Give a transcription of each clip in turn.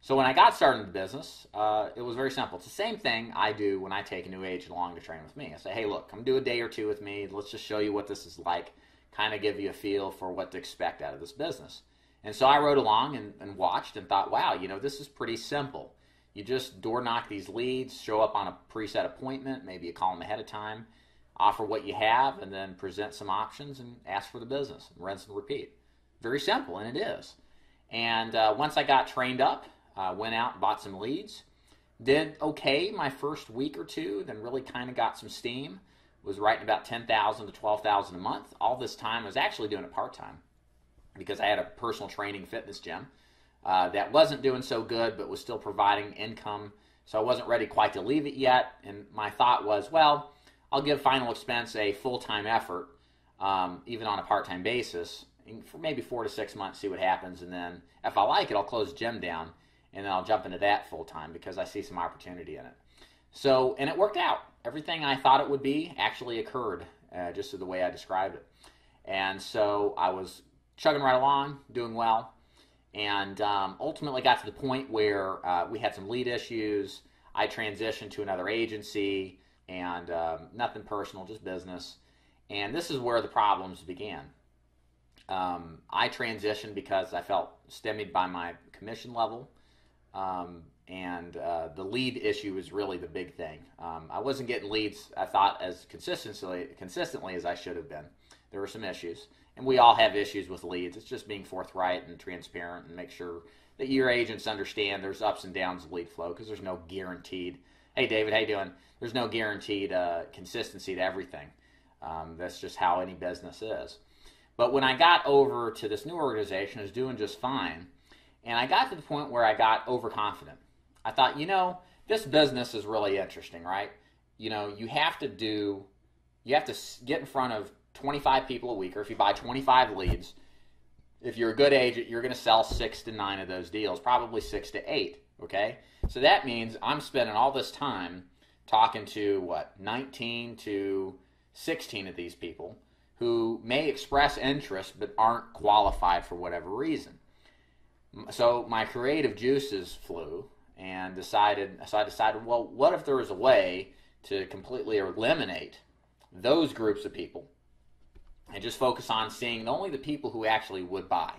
So when I got started in the business, it was very simple. It's the same thing I do when I take a new agent along to train with me. I say, hey, look, come do a day or two with me. Let's just show you what this is like, kind of give you a feel for what to expect out of this business. And so I rode along and watched and thought, wow, this is pretty simple. You just door knock these leads, show up on a preset appointment, maybe you call them ahead of time, offer what you have, and then present some options and ask for the business, and rinse and repeat. Very simple, and it is. And once I got trained up, went out and bought some leads. Did okay my first week or two, then really kind of got some steam. Was writing about $10,000 to $12,000 a month. All this time I was actually doing it part-time because I had a personal training fitness gym that wasn't doing so good but was still providing income. So I wasn't ready quite to leave it yet. And my thought was, well, I'll give Final Expense a full-time effort, even on a part-time basis, for maybe 4 to 6 months, see what happens. And then if I like it, I'll close the gym down. And then I'll jump into that full time because I see some opportunity in it. So, and it worked out. Everything I thought it would be actually occurred, just the way I described it. And so I was chugging right along, doing well, and ultimately got to the point where we had some lead issues. I transitioned to another agency, and nothing personal, just business. And this is where the problems began. I transitioned because I felt stymied by my commission level. And the lead issue is really the big thing. I wasn't getting leads, I thought, as consistently as I should have been. There were some issues, and we all have issues with leads. It's just being forthright and transparent and make sure that your agents understand there's ups and downs of lead flow, because there's no guaranteed, hey David, how you doing? There's no guaranteed consistency to everything. That's just how any business is. But when I got over to this new organization, I was doing just fine. And I got to the point where I got overconfident. I thought, this business is really interesting, right? You have to get in front of 25 people a week, or if you buy 25 leads, if you're a good agent, you're going to sell 6 to 9 of those deals, probably 6 to 8, okay? So that means I'm spending all this time talking to, 19 to 16 of these people who may express interest but aren't qualified for whatever reason. So my creative juices flew, and I decided, well, what if there was a way to completely eliminate those groups of people and just focus on seeing only the people who actually would buy?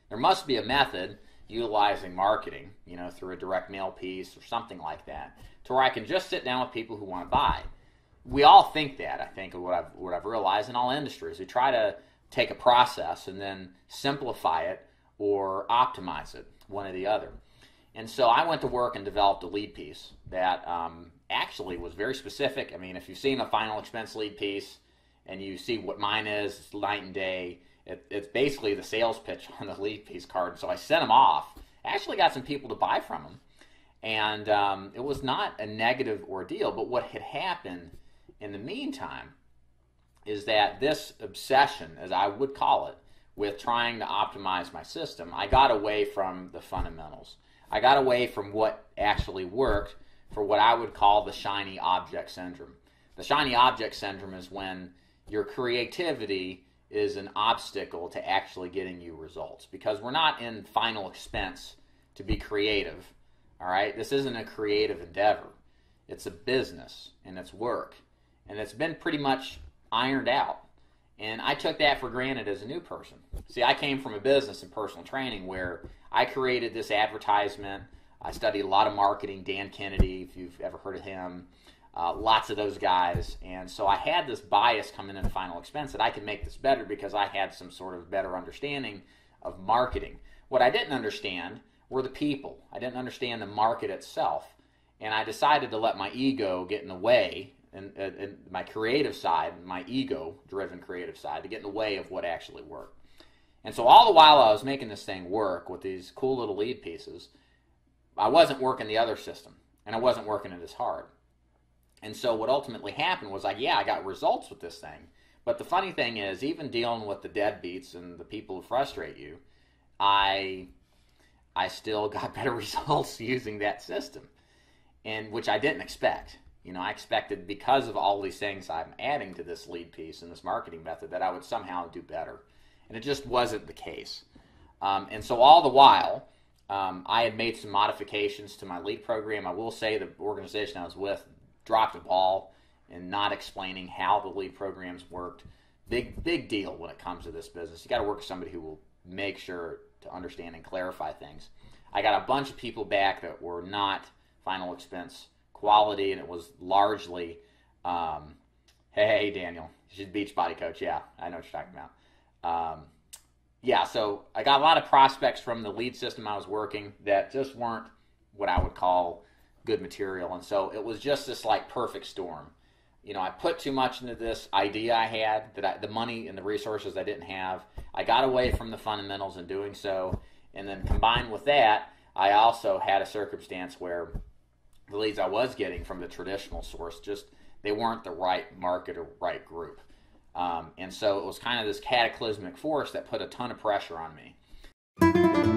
There must be a method utilizing marketing, through a direct mail piece or something like that, to where I can just sit down with people who want to buy. We all think that, I think, of what I've realized in all industries. We try to take a process and then simplify it or optimize it, one or the other. And so I went to work and developed a lead piece that actually was very specific. I mean, if you've seen a Final Expense lead piece and you see what mine is, it's night and day. It's basically the sales pitch on the lead piece card. So I sent them off. I actually got some people to buy from them. And it was not a negative ordeal, but what had happened in the meantime is that this obsession, as I would call it, with trying to optimize my system, I got away from the fundamentals. I got away from what actually worked for what I would call the shiny object syndrome. The shiny object syndrome is when your creativity is an obstacle to actually getting you results, because we're not in Final Expense to be creative, all right? This isn't a creative endeavor. It's a business, and it's work, and it's been pretty much ironed out. And I took that for granted as a new person. See, I came from a business and personal training where I created this advertisement. I studied a lot of marketing, Dan Kennedy, if you've ever heard of him, lots of those guys. And so I had this bias coming into Final Expense that I could make this better because I had some sort of better understanding of marketing. What I didn't understand were the people. I didn't understand the market itself. And I decided to let my ego get in the way, and my creative side, my ego-driven creative side, to get in the way of what actually worked. And so all the while I was making this thing work with these cool little lead pieces, I wasn't working the other system, and I wasn't working it as hard. And so what ultimately happened was, I got results with this thing. But the funny thing is, even dealing with the deadbeats and the people who frustrate you, I still got better results using that system, and which I didn't expect. I expected, because of all these things I'm adding to this lead piece and this marketing method, that I would somehow do better. And it just wasn't the case. And so all the while, I had made some modifications to my lead program. I will say the organization I was with dropped the ball in not explaining how the lead programs worked. Big deal when it comes to this business. You got to work with somebody who will make sure to understand and clarify things. I got a bunch of people back that were not final expense quality, and it was largely, hey, Daniel, she's beach body coach. Yeah, I know what you're talking about. Yeah, so I got a lot of prospects from the lead system I was working that just weren't what I would call good material. And so it was just this like perfect storm. You know, I put too much into this idea I had, the money and the resources I didn't have. I got away from the fundamentals in doing so. And then combined with that, I also had a circumstance where the leads I was getting from the traditional source, just they weren't the right market or right group. And so it was kind of this cataclysmic force that put a ton of pressure on me.